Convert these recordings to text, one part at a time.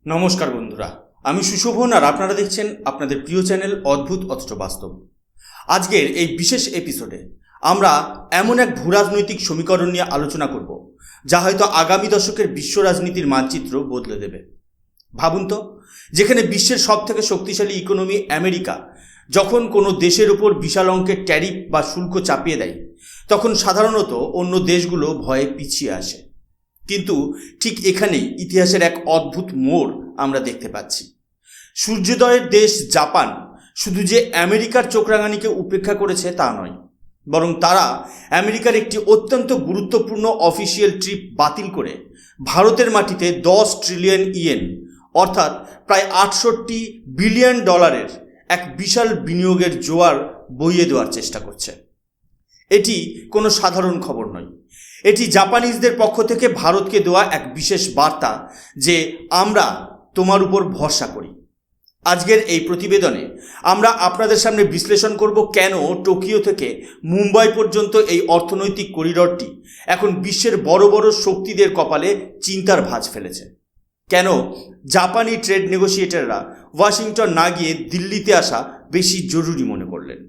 নমস্কার বন্ধুরা, আমি সুশোভন আর আপনারা দেখছেন আপনাদের প্রিয় চ্যানেল অদ্ভুত অথচ বাস্তব। আজকের এই বিশেষ এপিসোডে আমরা এমন এক ভূরাজনৈতিক সমীকরণ নিয়ে আলোচনা করব যা হয়তো আগামী দশকের বিশ্ব রাজনীতির মানচিত্র বদলে দেবে। ভাবুন তো, যেখানে বিশ্বের সবথেকে শক্তিশালী ইকোনমি আমেরিকা যখন কোনো দেশের উপর বিশাল অঙ্কের ট্যারিফ বা শুল্ক চাপিয়ে দেয়, তখন সাধারণত অন্য দেশগুলো ভয়ে পিছিয়ে আসে। কিন্তু ঠিক এখানেই ইতিহাসের এক অদ্ভুত মোড় আমরা দেখতে পাচ্ছি। সূর্যোদয়ের দেশ জাপান শুধু যে আমেরিকার চোখরাঙানিকে উপেক্ষা করেছে তা নয়, বরং তারা আমেরিকার একটি অত্যন্ত গুরুত্বপূর্ণ অফিসিয়াল ট্রিপ বাতিল করে ভারতের মাটিতে 10 ট্রিলিয়ন ইয়েন অর্থাৎ প্রায় 68 বিলিয়ন ডলারের এক বিশাল বিনিয়োগের জোয়ার বইয়ে দেওয়ার চেষ্টা করছে। এটি কোনো সাধারণ খবর নয়, এটি জাপানিজদের পক্ষ থেকে ভারতকে দেওয়া এক বিশেষ বার্তা যে আমরা তোমার উপর ভরসা করি। আজকের এই প্রতিবেদনে আমরা আপনাদের সামনে বিশ্লেষণ করব কেন টোকিও থেকে মুম্বাই পর্যন্ত এই অর্থনৈতিক করিডরটি এখন বিশ্বের বড় বড় শক্তিদের কপালে চিন্তার ভাঁজ ফেলেছে, কেন জাপানি ট্রেড নেগোসিয়েটররা ওয়াশিংটন না গিয়ে দিল্লিতে আসা বেশি জরুরি মনে করলেন,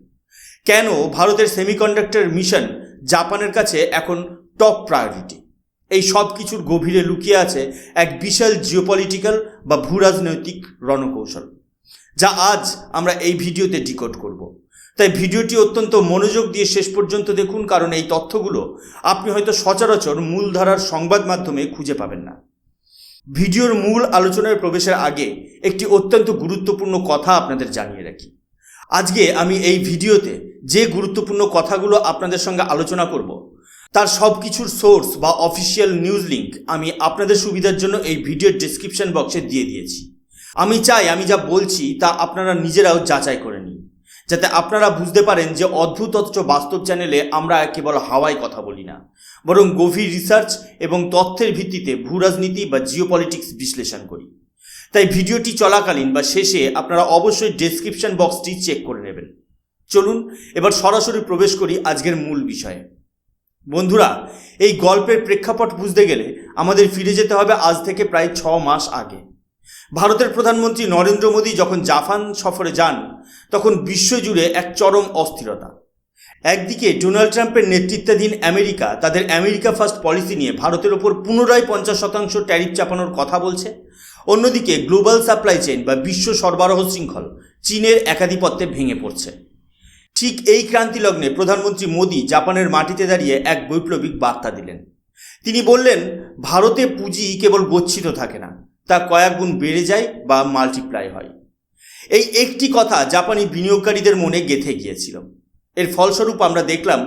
কেন ভারতের সেমিকন্ডাক্টর মিশন জাপানের কাছে এখন টপ প্রায়োরিটি। এই সব কিছুর গভীরে লুকিয়ে আছে এক বিশাল জিওপলিটিক্যাল বা ভূরাজনৈতিক রণকৌশল, যা আজ আমরা এই ভিডিওতে ডিকোড করব। তাই ভিডিওটি অত্যন্ত মনোযোগ দিয়ে শেষ পর্যন্ত দেখুন, কারণ এই তথ্যগুলো আপনি হয়তো সচরাচর মূলধারার সংবাদ মাধ্যমে খুঁজে পাবেন না। ভিডিওর মূল আলোচনায় প্রবেশের আগে একটি অত্যন্ত গুরুত্বপূর্ণ কথা আপনাদের জানিয়ে রাখি। আজকে আমি এই ভিডিওতে যে গুরুত্বপূর্ণ কথাগুলো আপনাদের সঙ্গে আলোচনা করব তার সব কিছুর সোর্স বা অফিসিয়াল নিউজ লিঙ্ক আমি আপনাদের সুবিধার জন্য এই ভিডিওর ডেসক্রিপশন বক্সে দিয়ে দিয়েছি। আমি চাই আমি যা বলছি তা আপনারা নিজেরাও যাচাই করে নিন, যাতে আপনারা বুঝতে পারেন যে অদ্ভুত অথচ বাস্তব চ্যানেলে আমরা কেবল হাওয়ায় কথা বলি না, বরং গভীর রিসার্চ এবং তথ্যের ভিত্তিতে ভূরাজনীতি বা জিওপলিটিক্স বিশ্লেষণ করি। তাই ভিডিওটি চলাকালীন বা শেষে আপনারা অবশ্যই ডেসক্রিপশন বক্সটি চেক করে নেবেন। চলুন এবার সরাসরি প্রবেশ করি আজকের মূল বিষয়ে। বন্ধুরা, এই গল্পের প্রেক্ষাপট বুঝতে গেলে আমাদের ফিরে যেতে হবে আজ থেকে প্রায় 6 মাস আগে। ভারতের প্রধানমন্ত্রী নরেন্দ্র মোদী যখন জাপান সফরে যান, তখন বিশ্বজুড়ে এক চরম অস্থিরতা। একদিকে ডোনাল্ড ট্রাম্পের নেতৃত্বাধীন আমেরিকা তাদের আমেরিকা ফার্স্ট পলিসি নিয়ে ভারতের ওপর পুনরায় 50% ট্যারিফ চাপানোর কথা বলছে, অন্যদিকে গ্লোবাল সাপ্লাই চেইন বা বিশ্ব সরবরাহ শৃঙ্খল চীনের একাধিপত্যে ভেঙে পড়ছে। ঠিক এই ক্রান্তি লগ্নে প্রধানমন্ত্রী মোদী জাপানের মাটিতে দাঁড়িয়ে এক বৈপ্লবিক বার্তা দিলেন। তিনি বললেন, ভারতে পুঁজি কেবল গচ্ছিত থাকে না, তা কয়েক গুণ বেড়ে যায় বা মাল্টিপ্লাই হয়। এই একটি কথা জাপানি বিনিয়োগকারীদের মনে গেঁথে গিয়েছিল। এর ফলস্বরূপ আমরা দেখলাম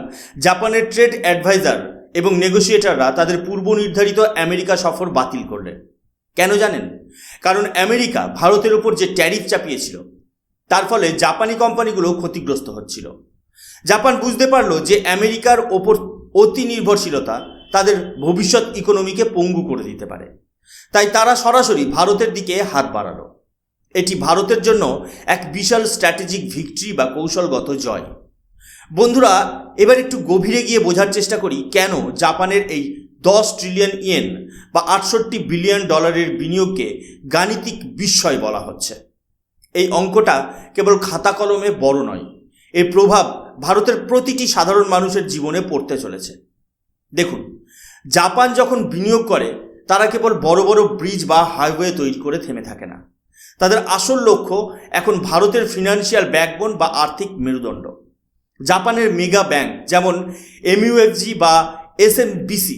জাপানের ট্রেড অ্যাডভাইজার এবং নেগোসিয়েটররা তাদের পূর্ব নির্ধারিত আমেরিকা সফর বাতিল করলেন। কেন জানেন? কারণ আমেরিকা ভারতের ওপর যে ট্যারিফ চাপিয়েছিল তার ফলে জাপানি কোম্পানিগুলো ক্ষতিগ্রস্ত হচ্ছিল। জাপান বুঝতে পারল যে আমেরিকার ওপর অতি নির্ভরশীলতা তাদের ভবিষ্যৎ ইকোনমিকে পঙ্গু করে দিতে পারে, তাই তারা সরাসরি ভারতের দিকে হাত বাড়ালো। এটি ভারতের জন্য এক বিশাল স্ট্র্যাটেজিক ভিক্টরি বা কৌশলগত জয়। বন্ধুরা, এবার একটু গভীরে গিয়ে বোঝার চেষ্টা করি কেন জাপানের এই 10 ট্রিলিয়ন ইয়েন বা 68 বিলিয়ন ডলারের বিনিয়োগকে গাণিতিক বিস্ময় বলা হচ্ছে। এই অঙ্কটা কেবল খাতা কলমে বড় নয়, এর প্রভাব ভারতের প্রতিটি সাধারণ মানুষের জীবনে পড়তে চলেছে। দেখুন, জাপান যখন বিনিয়োগ করে তারা কেবল বড় বড় ব্রিজ বা হাইওয়ে তৈরি করে থেমে থাকে না। তাদের আসল লক্ষ্য এখন ভারতের ফিনান্সিয়াল ব্যাকবোন বা আর্থিক মেরুদণ্ড। জাপানের মেগা ব্যাংক যেমন এমইউএফজি বা এসএমবিসি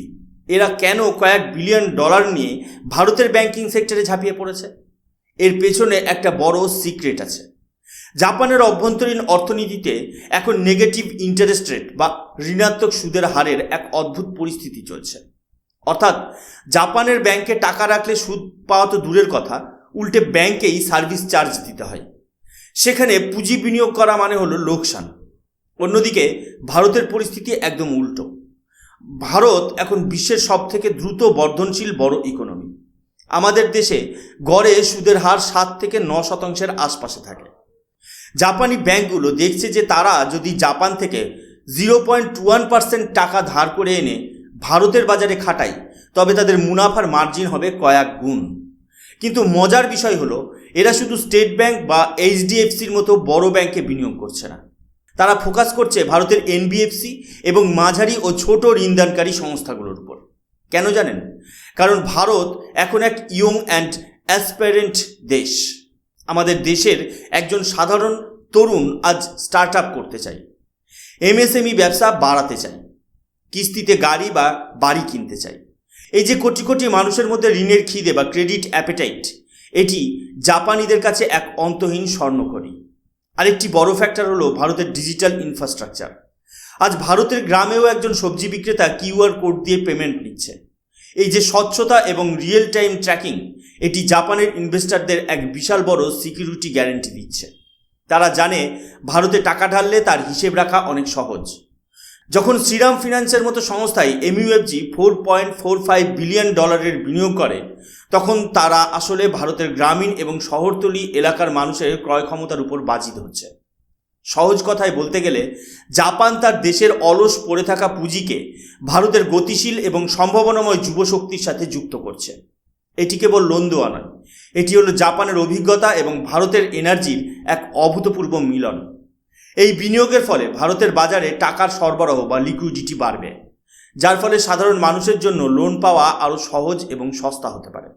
এরা কেন কয়েক বিলিয়ন ডলার নিয়ে ভারতের ব্যাংকিং সেক্টরে ঝাঁপিয়ে পড়েছে? এর পেছনে একটা বড় সিক্রেট আছে। জাপানের অভ্যন্তরীণ অর্থনীতিতে এখন নেগেটিভ ইন্টারেস্ট রেট বা ঋণাত্মক সুদের হারের এক অদ্ভুত পরিস্থিতি চলছে। অর্থাৎ জাপানের ব্যাংকে টাকা রাখলে সুদ পাওয়া তো দূরের কথা, উল্টে ব্যাংকেই সার্ভিস চার্জ দিতে হয়। সেখানে পুঁজি বিনিয়োগ করা মানে হলো লোকসান। অন্যদিকে ভারতের পরিস্থিতি একদম উল্টো। ভারত এখন বিশ্বের সবথেকে দ্রুত বর্ধনশীল বড় ইকোনমি। আমাদের দেশে গড়ে সুদের হার 7 থেকে 9% আশপাশে থাকে। জাপানি ব্যাংকগুলো দেখছে যে তারা যদি জাপান থেকে 0.1% টাকা ধার করে এনে ভারতের বাজারে খাটায়, তবে তাদের মুনাফার মার্জিন হবে কয়েক গুণ। কিন্তু মজার বিষয় হলো এরা শুধু স্টেট ব্যাংক বা এইচডিএফসির মতো বড় ব্যাংকে বিনিয়োগ করছে না, তারা ফোকাস করছে ভারতের এনবিএফসি এবং মাঝারি ও ছোট ঋণদানকারী সংস্থাগুলোর উপর। কেন জানেন? কারণ ভারত এখন এক ইয়ং অ্যান্ড অ্যাসপারেন্ট দেশ। আমাদের দেশের একজন সাধারণ তরুণ আজ স্টার্ট আপ করতে চাই, এমএসএমই ব্যবসা বাড়াতে চাই, কিস্তিতে গাড়ি বা বাড়ি কিনতে চাই। এই যে কোটি কোটি মানুষের মধ্যে ঋণের খিদে বা ক্রেডিট অ্যাপেটাইট, এটি জাপানিদের কাছে এক অন্তহীন স্বর্ণখনি। আরেকটি বড় ফ্যাক্টর হলো ভারতের ডিজিটাল ইনফ্রাস্ট্রাকচার। আজ ভারতের গ্রামেও একজন সবজি বিক্রেতা কিউআর কোড দিয়ে পেমেন্ট নিচ্ছে। এই যে স্বচ্ছতা এবং রিয়েল টাইম ট্র্যাকিং, এটি জাপানের ইনভেস্টরদের এক বিশাল বড় সিকিউরিটি গ্যারান্টি দিচ্ছে। তারা জানে ভারতে টাকা ঢাললে তার হিসেব রাখা অনেক সহজ। যখন শ্রীরাম ফিন্যান্সের মতো সংস্থায় এমইউএফজি $4.45 বিলিয়ন বিনিয়োগ করে, তখন তারা আসলে ভারতের গ্রামীণ এবং শহরতলি এলাকার মানুষের ক্রয় ক্ষমতার উপর বাজি ধরছে। সহজ কথায় বলতে গেলে জাপান তার দেশের অলস পড়ে থাকা পুঁজিকে ভারতের গতিশীল এবং সম্ভাবনাময় যুবশক্তির সাথে যুক্ত করছে। এটি কেবল লোন দেওয়া নয়, এটি হলো জাপানের অভিজ্ঞতা এবং ভারতের এনার্জির এক অভূতপূর্ব মিলন। এই বিনিয়োগের ফলে ভারতের বাজারে টাকার সরবরাহ বা লিকুইডিটি বাড়বে, যার ফলে সাধারণ মানুষের জন্য লোন পাওয়া আরও সহজ এবং সস্তা হতে পারে।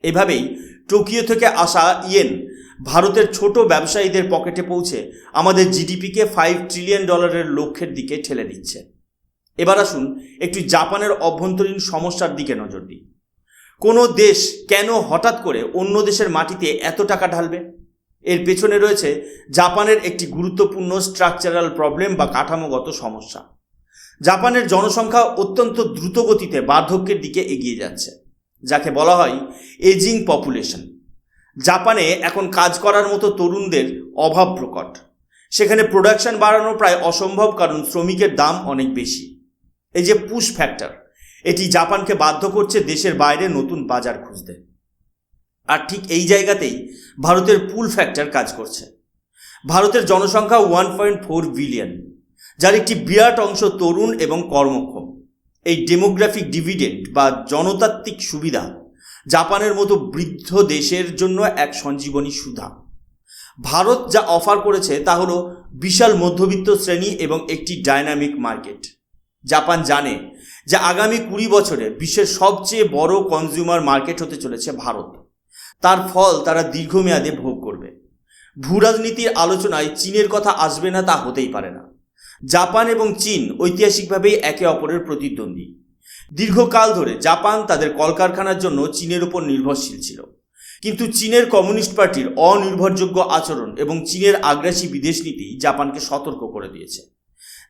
এভাবেই টোকিও থেকে আসা ইয়েন ভারতের ছোট ব্যবসায়ীদের পকেটে পৌঁছে আমাদের জিডিপিকে $5 ট্রিলিয়ন লক্ষ্যের দিকে ঠেলে দিচ্ছে। এবার আসুন একটু জাপানের অভ্যন্তরীণ সমস্যার দিকে নজর দিই। কোনো দেশ কেন হঠাৎ করে অন্য দেশের মাটিতে এত টাকা ঢালবে? এর পেছনে রয়েছে জাপানের একটি গুরুত্বপূর্ণ স্ট্রাকচারাল প্রবলেম বা কাঠামোগত সমস্যা। জাপানের জনসংখ্যা অত্যন্ত দ্রুত গতিতে বার্ধক্যের দিকে এগিয়ে যাচ্ছে, যাকে বলা হয় এজিং পপুলেশন। জাপানে এখন কাজ করার মতো তরুণদের অভাব প্রকট। সেখানে প্রোডাকশন বাড়ানো প্রায় অসম্ভব, কারণ শ্রমিকের দাম অনেক বেশি। এই যে পুশ ফ্যাক্টর, এটি জাপানকে বাধ্য করছে দেশের বাইরে নতুন বাজার খুঁজতে। আর ঠিক এই জায়গাতেই ভারতের পুল ফ্যাক্টর কাজ করছে। ভারতের জনসংখ্যা 1.4 বিলিয়ন, যার একটি বিরাট অংশ তরুণ এবং কর্মক্ষম। এই ডেমোগ্রাফিক ডিভিডেন্ড বা জনতাত্ত্বিক সুবিধা জাপানের মতো বৃদ্ধ দেশের জন্য এক সঞ্জীবনী সুধা। ভারত যা অফার করেছে তা হলো বিশাল মধ্যবিত্ত শ্রেণী এবং একটি ডাইনামিক মার্কেট। জাপান জানে যে আগামী 20 বছরে বিশ্বের সবচেয়ে বড় কনজিউমার মার্কেট হতে চলেছে ভারত। তার ফল তারা দীর্ঘমেয়াদে ভোগ করবে। ভূরাজনীতির আলোচনায় চীনের কথা আসবে না তা হতেই পারে না। জাপান এবং চীন ঐতিহাসিকভাবেই একে অপরের প্রতিদ্বন্দ্বী। দীর্ঘকাল ধরে জাপান তাদের কলকারখানার জন্য চীনের উপর নির্ভরশীল ছিল, কিন্তু চীনের কমিউনিস্ট পার্টির অনির্ভরযোগ্য আচরণ এবং চীনের আগ্রাসী বিদেশ নীতি জাপানকে সতর্ক করে দিয়েছে।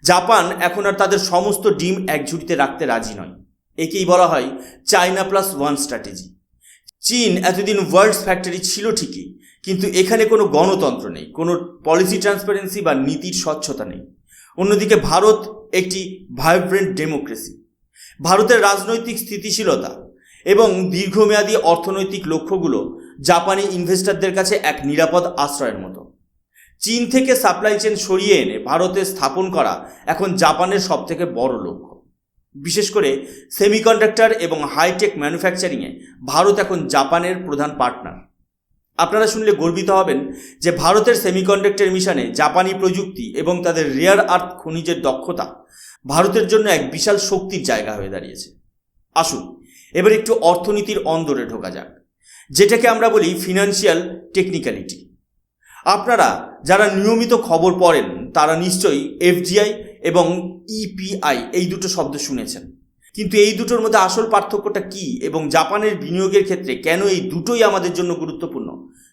জাপান এখন আর তাদের সমস্ত ডিম এক ঝুড়িতে রাখতে রাজি নয়। একেই বলা হয় চায়না +1 স্ট্র্যাটেজি। চীন এতদিন ওয়ার্ল্ডস ফ্যাক্টরি ছিল ঠিকই, কিন্তু এখানে কোনো গণতন্ত্র নেই, কোনো পলিসি ট্রান্সপারেন্সি বা নীতির স্বচ্ছতা নেই। অন্যদিকে ভারত একটি ভাইব্রেন্ট ডেমোক্রেসি। ভারতের রাজনৈতিক স্থিতিশীলতা এবং দীর্ঘমেয়াদী অর্থনৈতিক লক্ষ্যগুলো জাপানি ইনভেস্টরদের কাছে এক নিরাপদ আশ্রয়ের মতো। চীন থেকে সাপ্লাই চেন সরিয়ে এনে ভারতে স্থাপন করা এখন জাপানের সবথেকে বড় লক্ষ্য। বিশেষ করে সেমিকন্ডাক্টর এবং হাইটেক ম্যানুফ্যাকচারিংয়ে ভারত এখন জাপানের প্রধান পার্টনার। আপনারা শুনলে গর্বিত হবেন যে ভারতের সেমিকন্ডাক্টর মিশনে জাপানি প্রযুক্তি এবং তাদের রেয়ার আর্থ খনিজের দক্ষতা ভারতের জন্য এক বিশাল শক্তির জায়গা হয়ে দাঁড়িয়েছে। আসুন এবার একটু অর্থনীতির অন্দরে ঢোকা যাক, যেটাকে আমরা বলি ফিনান্সিয়াল টেকনিক্যালিটি। আপনারা যারা নিয়মিত খবর পড়েন তারা নিশ্চয়ই এফডিআই এবং ইপিআই এই দুটো শব্দ শুনেছেন, কিন্তু এই দুটোর মধ্যে আসল পার্থক্যটা কি এবং জাপানের বিনিয়োগের ক্ষেত্রে কেন এই দুটোই আমাদের জন্য গুরুত্বপূর্ণ,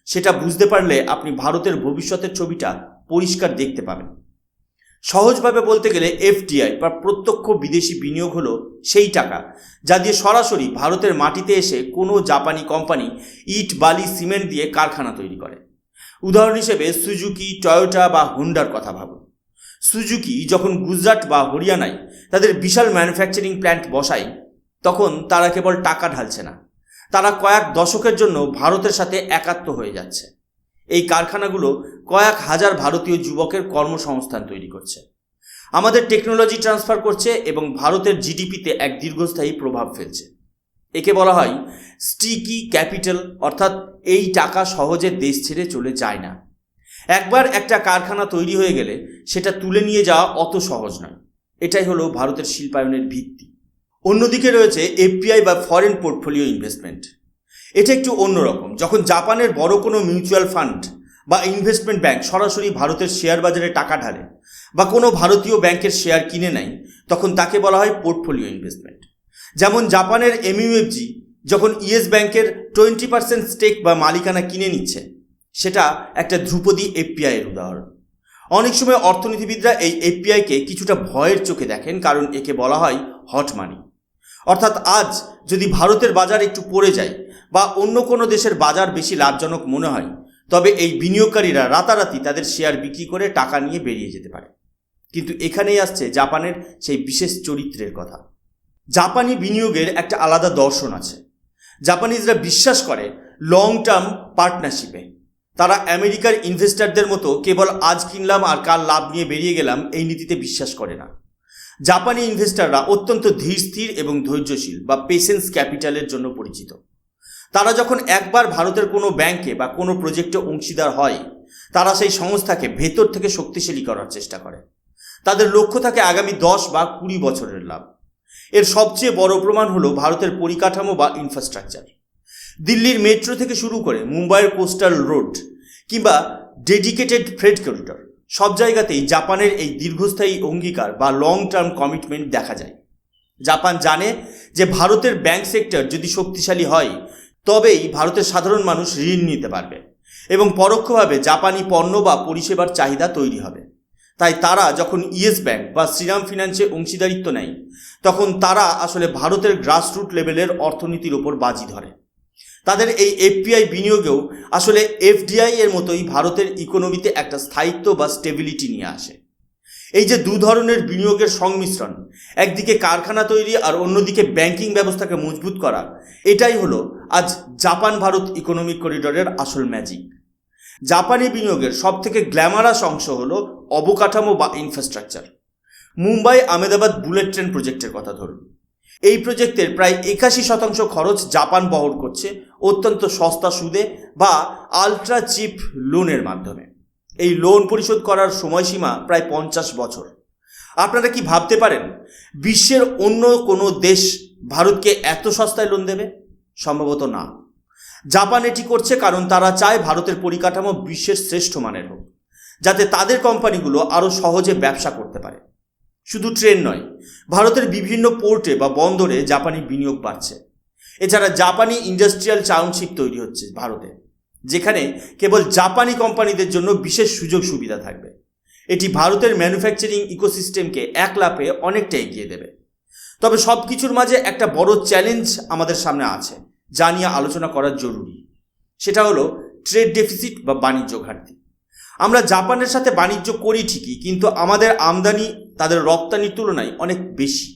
সেটা বুঝতে পারলে আপনি ভারতের ভবিষ্যতের ছবিটা পরিষ্কার দেখতে পাবেন। সহজভাবে বলতে গেলে এফডিআই বা প্রত্যক্ষ বিদেশি বিনিয়োগ হলো সেই টাকা যা দিয়ে সরাসরি ভারতের মাটিতে এসে কোনো জাপানি কোম্পানি ইট, বালি, সিমেন্ট দিয়ে কারখানা তৈরি করে। উদাহরণ হিসেবে সুজুকি, টয়োটা বা হুন্ডার কথা ভাবুন। সুজুকি যখন গুজরাট বা হরিয়ানায় তাদের বিশাল ম্যানুফ্যাকচারিং প্ল্যান্ট বসায়, তখন তারা কেবল টাকা ঢালছে না, তারা কয়েক দশকের জন্য ভারতের সাথে একাত্ম হয়ে যাচ্ছে। এই কারখানাগুলো কয়েক হাজার ভারতীয় যুবকের কর্মসংস্থান তৈরি করছে, আমাদের টেকনোলজি ট্রান্সফার করছে এবং ভারতের জিডিপিতে এক দীর্ঘস্থায়ী প্রভাব ফেলছে। একে বলা হয় স্টিকি ক্যাপিটাল, অর্থাৎ এই টাকা সহজে দেশ ছেড়ে চলে যায় না। একবার একটা কারখানা তৈরি হয়ে গেলে সেটা তুলে নিয়ে যাওয়া অত সহজ নয়। এটাই হলো ভারতের শিল্পায়নের ভিত্তি। অন্যদিকে রয়েছে এফপিআই বা ফরেন পোর্টফোলিও ইনভেস্টমেন্ট। এটা একটু অন্যরকম। যখন জাপানের বড় কোনো মিউচুয়াল ফান্ড বা ইনভেস্টমেন্ট ব্যাংক সরাসরি ভারতের শেয়ার বাজারে টাকা ঢালে বা কোনো ভারতীয় ব্যাংকের শেয়ার কিনে নেয়, তখন তাকে বলা হয় পোর্টফোলিও ইনভেস্টমেন্ট। যেমন জাপানের এমইউএফজি যখন ইয়েস ব্যাংকের 20% স্টেক বা মালিকানা কিনে নিচ্ছে, সেটা একটা ধ্রুপদী এফপিআই এর উদাহরণ। অনেক সময় অর্থনীতিবিদরা এই এফপিআইকে কিছুটা ভয়ের চোখে দেখেন, কারণ একে বলা হয় হট মানি। অর্থাৎ আজ যদি ভারতের বাজার একটু পড়ে যায় বা অন্য কোনো দেশের বাজার বেশি লাভজনক মনে হয়, তবে এই বিনিয়োগকারীরা রাতারাতি তাদের শেয়ার বিক্রি করে টাকা নিয়ে বেরিয়ে যেতে পারে। কিন্তু এখানেই আসছে জাপানের সেই বিশেষ চরিত্রের কথা। জাপানি বিনিয়োগের একটা আলাদা দর্শন আছে। জাপানিজরা বিশ্বাস করে লং টার্ম পার্টনারশিপে। তারা আমেরিকার ইনভেস্টরদের মতো কেবল আজ কিনলাম আর কাল লাভ নিয়ে বেরিয়ে গেলাম এই নীতিতে বিশ্বাস করে না। জাপানি ইনভেস্টররা অত্যন্ত ধীর স্থির এবং ধৈর্যশীল বা পেশেন্স ক্যাপিটালের জন্য পরিচিত। তারা যখন একবার ভারতের কোনো ব্যাংকে বা কোনো প্রজেক্টে অংশীদার হয়, তারা সেই সংস্থাকে ভেতর থেকে শক্তিশালী করার চেষ্টা করে। তাদের লক্ষ্য থাকে আগামী 10 বা 20 বছরের লাভ। এর সবচেয়ে বড় প্রমাণ হলো ভারতের পরিকাঠামো বা ইনফ্রাস্ট্রাকচার। দিল্লির মেট্রো থেকে শুরু করে মুম্বাইয়ের কোস্টাল রোড কিংবা ডেডিকেটেড ফ্রেড করিডর, সব জায়গাতেই জাপানের এই দীর্ঘস্থায়ী অঙ্গীকার বা লং টার্ম কমিটমেন্ট দেখা যায়। জাপান জানে যে ভারতের ব্যাংক সেক্টর যদি শক্তিশালী হয়, তবেই ভারতের সাধারণ মানুষ ঋণ নিতে পারবে এবং পরোক্ষভাবে জাপানি পণ্য বা পরিষেবার চাহিদা তৈরি হবে। তাই তারা যখন ইয়েস ব্যাংক বা শ্রীরাম ফিন্যান্সে অংশীদারিত্ব নেয়, তখন তারা আসলে ভারতের গ্রাসরুট লেভেলের অর্থনীতির ওপর বাজি ধরে। তাদের এই এফপিআই বিনিয়োগেও আসলে এফডিআই এর মতোই ভারতের ইকোনমিতে একটা স্থায়িত্ব বা স্টেবিলিটি নিয়ে আসে। এই যে দু ধরনের বিনিয়োগের সংমিশ্রণ, একদিকে কারখানা তৈরি আর অন্যদিকে ব্যাংকিং ব্যবস্থাকে মজবুত করা, এটাই হলো আজ জাপান ভারত ইকোনমিক করিডোরের আসল ম্যাজিক। জাপানি বিনিয়োগের সবথেকে গ্ল্যামারাস অংশ হলো অবকাঠামো বা infrastructure. Mumbai Ahmedabad bullet train প্রজেক্টের কথা ধরুন। এই প্রজেক্টের প্রায় 81% খরচ জাপান বহন করছে অত্যন্ত সস্তা সুদে বা আলট্রা চিপ লোনের মাধ্যমে। এই লোন পরিশোধ করার সময়সীমা প্রায় 50 বছর। আপনারা কি ভাবতে পারেন বিশ্বের অন্য কোনো দেশ ভারতকে এত সস্তায় লোন দেবে? সম্ভবত না। জাপান এটি করছে কারণ তারা চায় ভারতের পরিকাঠামো বিশ্বের শ্রেষ্ঠ মানের হোক, যাতে তাদের কোম্পানিগুলো আরও সহজে ব্যবসা করতে পারে। শুধু ট্রেন নয়, ভারতের বিভিন্ন পোর্টে বা বন্দরে জাপানি বিনিয়োগ বাড়ছে। এছাড়া জাপানি ইন্ডাস্ট্রিয়াল টাউনশিপ তৈরি হচ্ছে ভারতে, যেখানে কেবল জাপানি কোম্পানিদের জন্য বিশেষ সুযোগ সুবিধা থাকবে। এটি ভারতের ম্যানুফ্যাকচারিং ইকোসিস্টেমকে এক লাফে অনেকটা এগিয়ে দেবে। তবে সব কিছুর মাঝে একটা বড় চ্যালেঞ্জ আমাদের সামনে আছে, যা নিয়ে আলোচনা করা জরুরি। সেটা হলো ট্রেড ডেফিসিট বা বাণিজ্য ঘাটতি। আমরা জাপানের সাথে বাণিজ্য করি ঠিকই, কিন্তু আমাদের আমদানি তাদের রপ্তানির তুলনায় অনেক বেশি।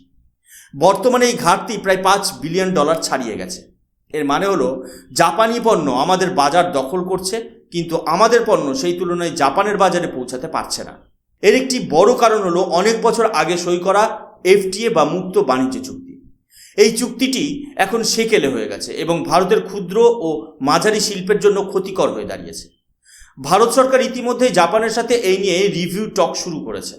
বর্তমানে এই ঘাটতি প্রায় $5 বিলিয়ন ছাড়িয়ে গেছে। এর মানে হলো জাপানি পণ্য আমাদের বাজার দখল করছে, কিন্তু আমাদের পণ্য সেই তুলনায় জাপানের বাজারে পৌঁছাতে পারছে না। এর একটি বড় কারণ হলো অনেক বছর আগে সই করা এফটিএ বা মুক্ত বাণিজ্য চুক্তি। এই চুক্তিটি এখন সেকেলে হয়ে গেছে এবং ভারতের ক্ষুদ্র ও মাঝারি শিল্পের জন্য ক্ষতিকর হয়ে দাঁড়িয়েছে। ভারত সরকার ইতিমধ্যেই জাপানের সাথে এই নিয়ে রিভিউ টক শুরু করেছে।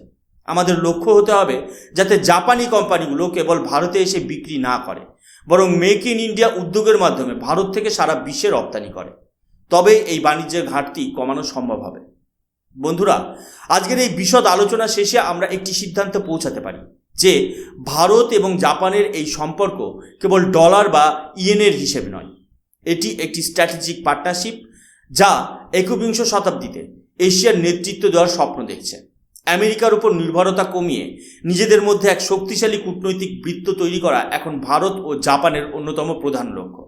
আমাদের লক্ষ্য হতে হবে যাতে জাপানি কোম্পানিগুলো কেবল ভারতে এসে বিক্রি না করে, বরং মেক ইন ইন্ডিয়া উদ্যোগের মাধ্যমে ভারত থেকে সারা বিশ্বে রপ্তানি করে। তবে এই বাণিজ্যের ঘাটতি কমানো সম্ভব হবে। বন্ধুরা, আজকের এই বিশদ আলোচনা শেষে আমরা একটি সিদ্ধান্তে পৌঁছাতে পারি যে ভারত এবং জাপানের এই সম্পর্ক কেবল ডলার বা ইয়েনের হিসেবে নয়, এটি একটি স্ট্র্যাটেজিক পার্টনারশিপ যা 21 শতাব্দীতে এশিয়ার নেতৃত্ব দেওয়ার স্বপ্ন দেখছে। আমেরিকার উপর নির্ভরতা কমিয়ে নিজেদের মধ্যে এক শক্তিশালী কূটনৈতিক বৃত্ত তৈরি করা এখন ভারত ও জাপানের অন্যতম প্রধান লক্ষ্য।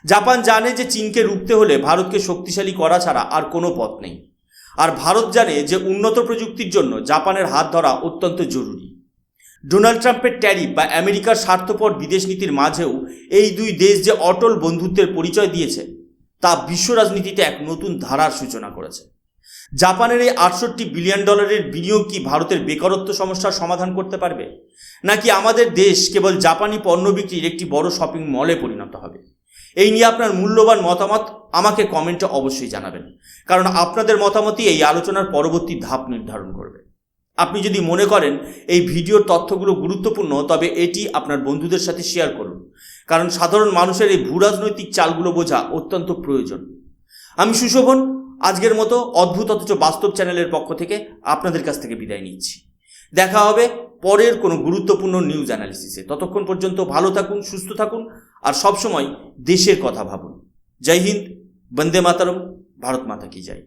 জাপান জানে যে চীনকে রুখতে হলে ভারতকে শক্তিশালী করা ছাড়া আর কোনো পথ নেই, আর ভারত জানে যে উন্নত প্রযুক্তির জন্য জাপানের হাত ধরা অত্যন্ত জরুরি। ডোনাল্ড ট্রাম্পের ট্যারিফ বা আমেরিকার স্বার্থপর বিদেশ নীতির মাঝেও এই দুই দেশ যে অটল বন্ধুত্বের পরিচয় দিয়েছে, তা বিশ্ব রাজনীতিতে এক নতুন ধারার সূচনা করেছে। জাপানের এই $68 বিলিয়ন বিনিয়োগ কি ভারতের বেকারত্ব সমস্যার সমাধান করতে পারবে, নাকি আমাদের দেশ কেবল জাপানি পণ্য বিক্রির একটি বড় শপিং মলে পরিণত হবে? এই নিয়ে আপনার মূল্যবান মতামত আমাকে কমেন্টে অবশ্যই জানাবেন, কারণ আপনাদের মতামতই এই আলোচনার পরবর্তী ধাপ নির্ধারণ করবে। আপনি যদি মনে করেন এই ভিডিওর তথ্যগুলো গুরুত্বপূর্ণ, তবে এটি আপনার বন্ধুদের সাথে শেয়ার করুন, কারণ সাধারণ মানুষের এই ভূরাজনৈতিক চালগুলো বোঝা অত্যন্ত প্রয়োজন। আমি সুশোভন আজকের মতো অদ্ভুত অথচ বাস্তব চ্যানেলের পক্ষ থেকে আপনাদের কাছ থেকে বিদায় নিচ্ছি। দেখা হবে পরের কোনো গুরুত্বপূর্ণ নিউজ অ্যানালিসিসে। ততক্ষণ পর্যন্ত ভালো থাকুন, সুস্থ থাকুন, আর সবসময় দেশের কথা ভাবুন। জয় হিন্দ, বন্দে মাতরম, ভারত মাতা কি জয়।